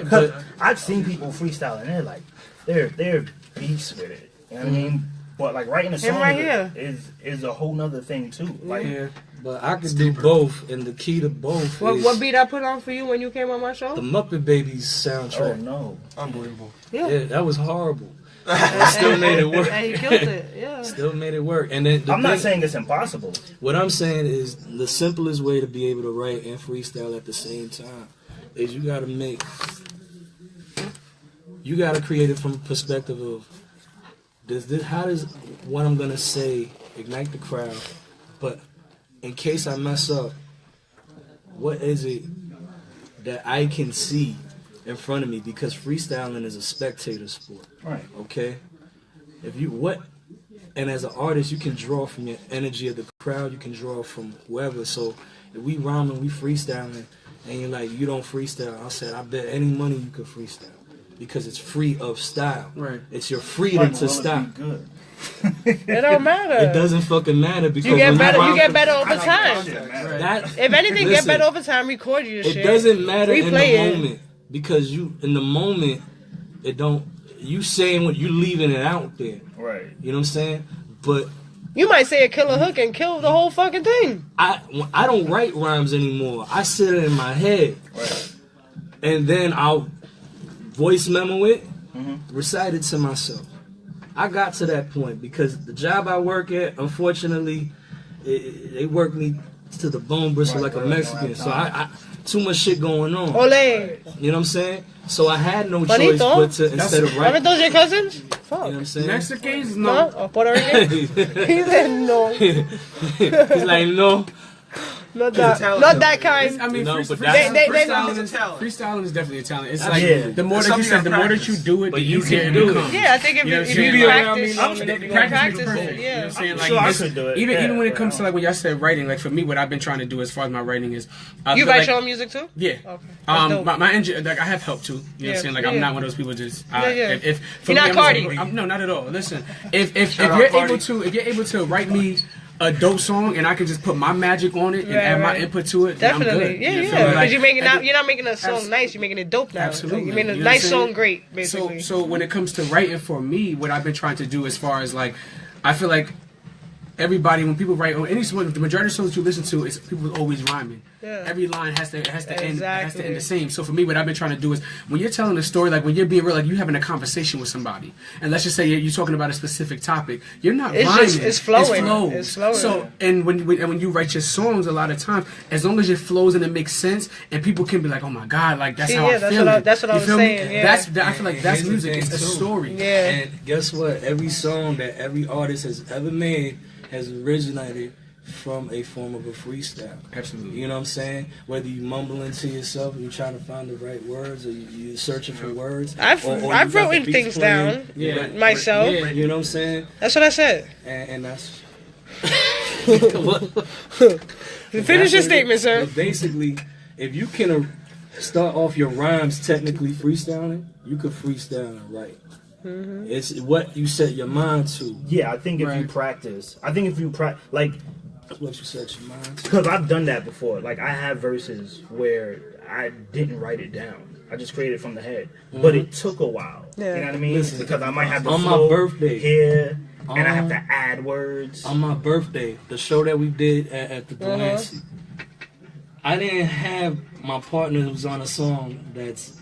But I've seen people freestyle and they're beasts with it. You know what I mean? But like writing a song right here. is a whole nother thing too. Like But I could do both, and the key to both is What beat I put on for you when you came on my show? the Muppet Babies oh soundtrack. no, Unbelievable. Yeah, that was horrible. Still made it work. And he killed it. Yeah. Still made it work. And then I'm not saying it's impossible. what I'm saying is the simplest way to be able to write and freestyle at the same time is you gotta create it from a perspective of how does what I'm gonna say ignite the crowd, but in case I mess up, what is it that I can see in front of me? Because freestyling is a spectator sport. Right. Okay? And as an artist, you can draw from your energy of the crowd, you can draw from whoever. So if we rhyming, we freestyling, and you're like, you don't freestyle, I said, I bet any money you could freestyle. Because it's free of style. Right. It's your freedom to style. Good. It don't matter. It doesn't fucking matter because You get when better. rhyme You get from- better over time. If anything, get listen, better over time. Record your shit. It doesn't matter in the Replay it. moment because in the moment, it don't. You saying what you leaving it out there. Right. You know what I'm saying? But You might say a killer hook and kill the whole fucking thing. I don't write rhymes anymore. I sit it in my head, and then I'll voice memo it, recite it to myself. I got to that point because the job I work at, unfortunately, they work me to the bone bristle like a Mexican. So I too much shit going on. Ole. You know what I'm saying? So I had no Bonito. choice but to instead of Haven't writing. those your cousins? You know Fuck. what I'm saying? Mexicans, No? no. Or Puerto Rican? He said no. He's like, no. Not that kind. I mean, No, freestyling, but that's- freestyling is definitely a talent. It's That's- like yeah. the more that you said, the more that you do it, But the you easier can it do it. becomes. Yeah, I think if You know you, what if I'm you saying? practice, Practice practice makes it, yeah. I'm saying, I'm like, sure I it's- could do it. Even Yeah, when it but comes to like when y'all said writing, like for me, what I've been trying to do as far as my writing is, I You feel write like, your own music too? yeah. Okay. That's dope. My engine, like I have help too. You know what Yeah. I'm saying? Like Yeah. I'm not one of those people just. Yeah. If for You're me, not I'm Cardi. no, not at all. Listen, if you're able to write me a dope song and I can just put my magic on it and Right, add my right. input to it, then I'm Definitely. good. Yeah, You yeah. feel me? Because Like, you're not making a song nice, you're making it dope now. Absolutely. You're making a You know what I'm nice saying? song great, basically. So when it comes to writing for me, what I've been trying to do as far as like, I feel like everybody, when people write, or any song, the majority of songs you listen to, is people always rhyming. Yeah. Every line has to end Exactly. the same. So for me, what I've been trying to do is when you're telling a story, like when you're being real, like you having a conversation with somebody, and let's just say you're talking about a specific topic, you're not It's rhyming. just- it's flowing. It flows. It's flowing. So and when you write your songs, a lot of times, as long as it flows and it makes sense, and people can be like, oh my god, like that's See, how yeah, I that's feel. what I- it. that's what I You was feel me? saying, yeah. I feel like that's Here's the music. thing, It's a too. story. Yeah. And guess what? Every song that every artist has ever made has originated from a form of a freestyle. Absolutely. You know what I'm saying? Whether you mumbling to yourself and you're trying to find the right words, or you're searching for words. I've or you written got the beats things playing, down you got- myself. Yeah. You know what I'm saying? That's what I said. And that's. Finish your statement, sir. But basically, if you can start off your rhymes technically freestyling, you could freestyle and write. Mm-hmm. It's what you set your mind to. Yeah, I think if you practice, like, That's what you set your mind to. because I've done that before. Like, I have verses where I didn't write it down. I just created from the head, but it took a while. Yeah. You know what I mean? Listen, because I might have the on my flow birthday. here, and I have to add words. On my birthday, the show that we did at the Delancey, I didn't have my partner who's on a song that's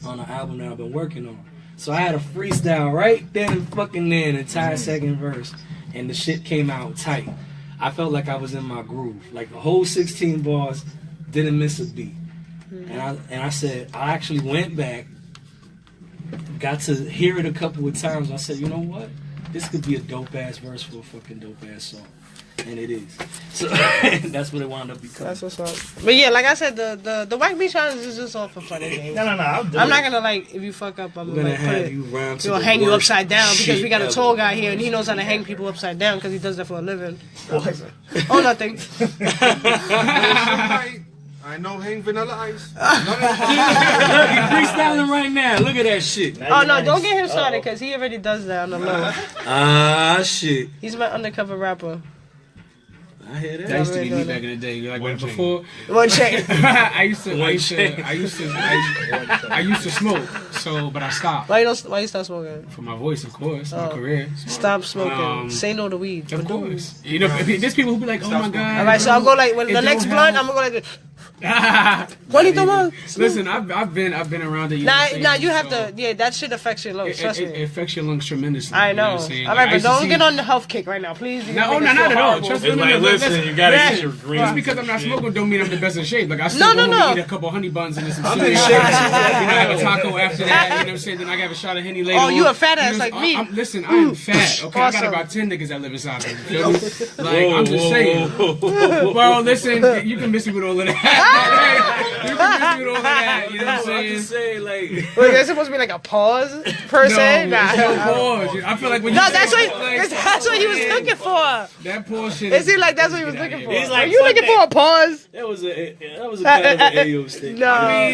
on an album that I've been working on. So I had a freestyle right then and fucking there, an entire second verse, and the shit came out tight. I felt like I was in my groove. Like the whole 16 bars didn't miss a beat. And I said, I actually went back, got to hear it a couple of times. I said, you know what? This could be a dope ass verse for a fucking dope ass song. And it is. So that's what it wound up becoming. That's what's up. But yeah, like I said, the White Beach Challenge is just all for fun and games. No, I'll do I'm it. not gonna like if you fuck up, I'm I'm gonna like put have it. you rhyme to We'll the hang you worst upside down because shit we got a ever. tall guy here and he knows how to hang people upside down because he does that for a living. What? Oh, nothing. I know hang vanilla ice. Look, you freestyling right now. Look at that shit. Oh no, don't get him started because he already does that on the low. Ah, shit. He's my undercover rapper. I hear That that. used to be me back in the day. Like when before, One chain. I used to smoke. So, but I stopped. Why you stop smoking? For my voice, of course. My career. Stop smoking. Say no to weed. Of course. You know, there's people who be like, oh my God. All right, so I'll go like, when the next blunt, I'm going to go like this. Juanito Man. Listen, I've been around it. Nah, you have to. Yeah, that shit affects your lungs. Trust me. It affects your lungs tremendously. I know. All right, but don't get on the health kick right now, please. No, not at all. Trust me. Listen, you gotta get your green. Just because I'm not smoking, don't mean I'm the best in shape. Like I still go eat a couple honey buns and some cereal. I have a taco after that. You know what I'm saying? Then I have a shot of Henny later. Oh, you a fat ass like me? Listen, I am fat. Okay, I got about 10 niggas that live inside me. You feel me? Like I'm just saying. Bro, listen, you can miss me with all of that. You can miss me with all of that. You know what I'm saying? I'm just saying, like, wait, there's supposed to be like a pause per se. Nah, no pause. I feel like when you that's what he was looking for. That bullshit. It seemed like that's what he was looking for. He's like, are you looking for a pause? that was a kind of an AO statement. No. I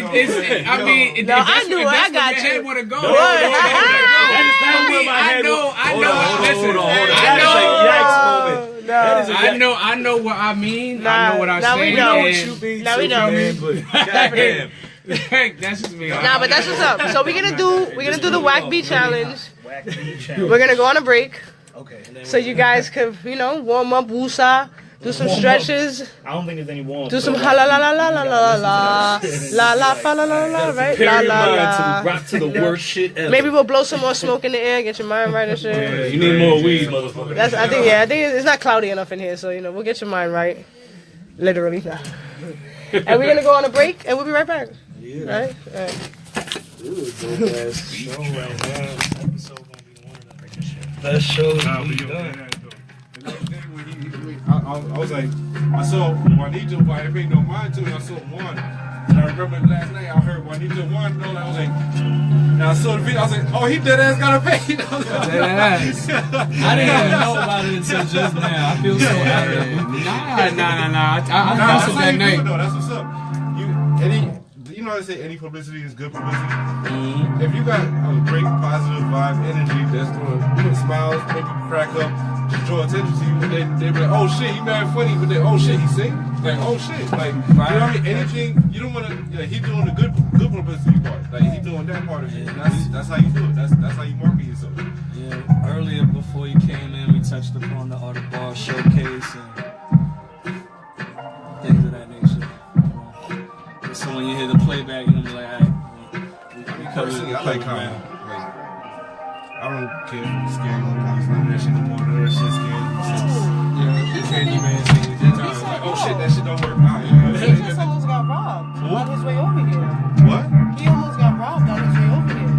knew it. I got you. What? I know what I mean. I know what I say. We know. Now we know. Goddamn. That's just me. Nah, but that's what's up. So we're gonna do the whack beat challenge. We're gonna go on a break. Okay. So you guys could, warm up, woosah, do some stretches. I don't think there's any warm. Do some ha la la la la la la la la la fa la la la, right? La la la. Rock to the worst shit ever. Maybe we'll blow some more smoke in the air, get your mind right and shit. Yeah, you need more weed, motherfucker. I think it's not cloudy enough in here, so we'll get your mind right. Literally. And we're gonna go on a break, and we'll be right back. Yeah. Right? All right. Best show we done. I was like, I saw Juanito, but I paid no mind to it. I saw one. And I remember last night I heard Juanito one. And I was like, and I saw the video. I was like, oh, he dead ass got to pay. Dead ass. I didn't even know about it until just now. I feel so out of it. Nah. I felt that night. That's what's up. You know how they say any publicity is good publicity? Mm-hmm. If you got a great positive vibe, energy that's going to put smiles, make people crack up, just draw attention to you, and they be like, oh shit, he mad funny, but then, oh shit, he sing? Like, oh shit. Like, you know what I mean? Anything, you don't want to, he doing the good publicity part. Like, he doing that part of it. That's how you do it. That's how you market yourself. Yeah, earlier before you came in, we touched upon the Art of Bar showcase and things of that nature. So when you hear the playback, you're gonna be like, alright, we covered I like comedy. Like, I don't care if it's scary movies, none of that shit no more. None of that shit scary. Candyman singing guitar. Like, oh shit, that shit don't work. He just almost got robbed on his way over here. What? He almost got robbed on his way over here.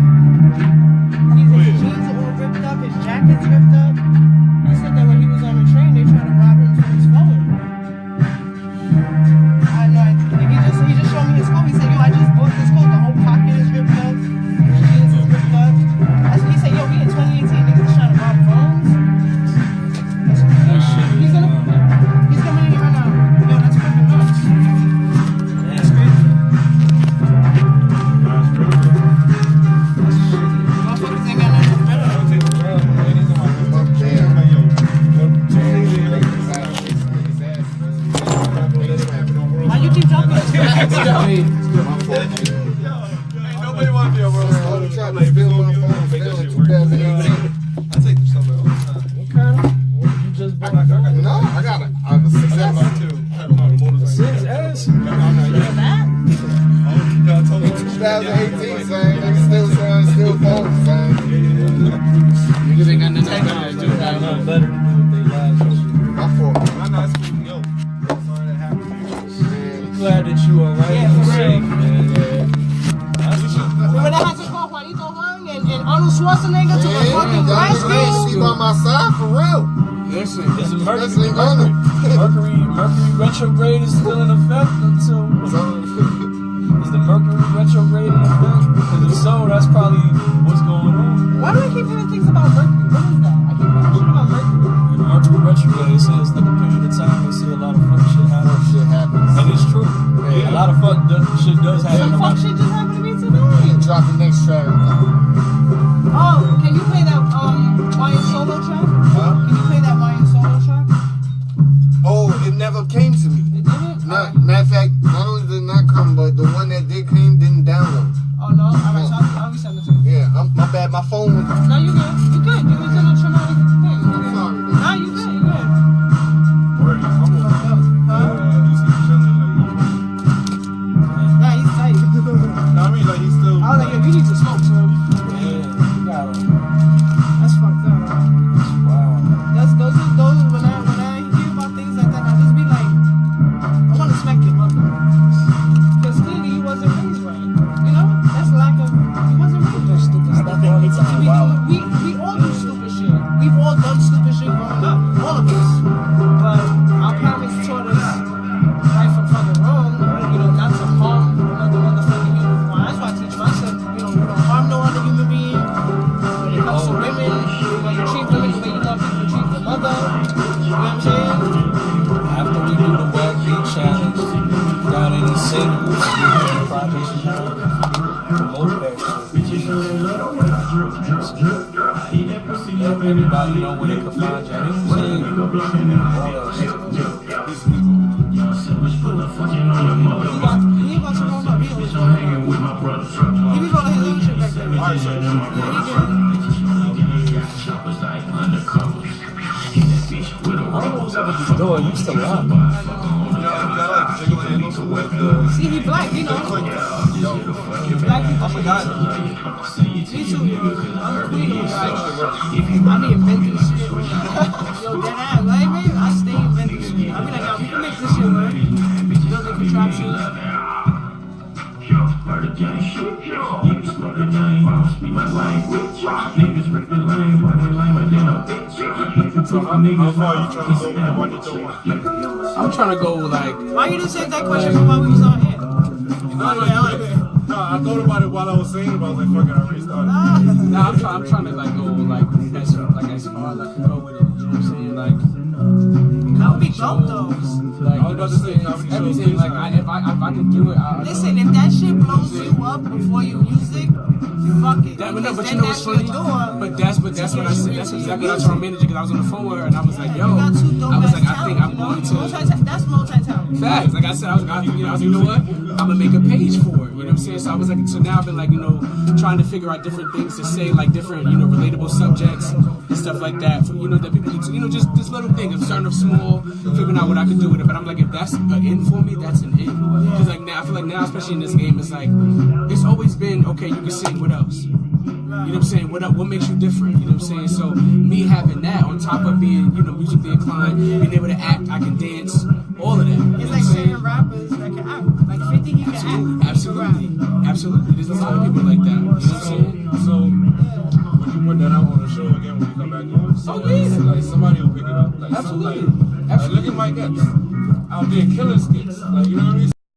His jeans are all ripped up, his jacket's ripped up. He said that when he was on the train, they tried to rob him for his phone. I know. He just showed me his coat. He said, yo, I just bought this coat. The whole pocket is ripped up. His jeans is ripped up. He said, yo, we in 2018 niggas trying to rob phones. That's crazy. He's coming in here right now. Yo, that's fucking nuts. That's crazy. Motherfuckers ain't got nothing better. Why you keep talking? Nobody want to be a world star. I take some all the time. What kind of? You just bought? I got a 6S. 6S? In 2018, son. Niggas still trying to steal phones, son. Niggas ain't got nothing better to do. Nothing better to do with their lives and shit. My fault. I'm not speaking, yo. Sorry that happened to you. I'm glad that you are right and safe, man. Remember that house called Juanito Wang and Arnold Schwarzenegger to a fucking rescue? He by my side for real. Listen, Is Mercury retrograde is still in effect until... Is the Mercury retrograde in effect? Because if so, that's probably what's going on. Why do I keep hearing things about Mercury? What is that? I keep hearing shit about Mercury. In Mercury retrograde, it says like a period of time they see a lot of fuck shit happen. And it's true. A lot of fuck shit does happen. Some fuck shit just happened to me today. Drop the next track. Oh, can you play that Mayan solo track? Huh? Can you play that Mayan solo track? Oh, it never came to me. It didn't? Matter of fact, not only did it not come, but the one that did came didn't download. Oh no? Alright, so I'll resend this. my phone was. No, you good. You good. You was in a traumatic thing. Sorry. No, you good. You good. Word, I'm on. He's chilling like. Nah, he's tight. No, I mean like he's still. I was like, yo, you need to smoke, son. Yeah, you got him. That's fucked up. Wow. Those when I hear about things like that, I just be like, I want to smack your mother. Because clearly he wasn't raised right. You know? That's lack of, he wasn't raised right. Stupid stuff. We all do stupid shit. We've all done stupid shit growing up. All of us. But our parents taught us right from fucking wrong. You know, not to harm another motherfucking human. Well, that's why I teach my son, you know, don't harm no other human being. When it comes to women, you treat women the way you love people to treat your mother. You know what I'm saying? After we do the Wag Beat Challenge, got any singles, projects you want, promote that shit. Everybody know where they can find you. All that shit. He about to roll up. He always roll up. He be rolling his own shit back there. I don't know what's up with this door. You still locked. See, he black, you know. Black people. I forgot. Me too. I'm a queen of I be inventing shit. Yo, dead ass. Like, man, I stay inventing shit. I be like, yo, we can make this shit work. Building contraptions. So how far are you trying to go? Why you don't I'm trying to go like. Why you didn't say that question from while we was on air? No, I thought about it while I was saying it, but I was like, fuck it, I restarted. Nah, I'm trying to like go like as far as I can go with it. You know what I'm saying? Like. That would be dope though. Like, I was about to say comedy shows. everything. Like, if I can do it, Listen, if that shit blows you up before you use it, fuck it. But no, Because but then you know what's that's funny? your door. But that's what I said. That's exactly what I told my manager because I was on the phone with her and I was like, yo, You got two dope I was ass like, I think I'm talents, going you know? to. That's multi-talent. Facts. Like I said, I was like, you know what? I'm gonna make a page for it. You know what I'm saying? So I was like, so now I've been like, you know, trying to figure out different things to say, like different, you know, relatable subjects and stuff like that. For, you know, that people can, you know, just this little thing of starting off small, figuring out what I can do with it. But I'm like, if that's an in for me, that's an in. Because like now, I feel like now, especially in this game, it's like it's always been okay. You can sing. What else? You know what I'm saying? What makes you different? You know what I'm saying? So me having that on top of being, you know, musically inclined, being able to act, I can dance, all of that. You know It's what I'm like saying? certain rappers that can act. Like 50, he can act. Absolutely. There's a lot of people like that. You know what I'm saying? So, would you put that out on the show again when you come back in? Oh, yeah. Like somebody will pick it up. Like, Absolutely. Like, look at Mike Epps out there killing skits. Like, you know what I mean?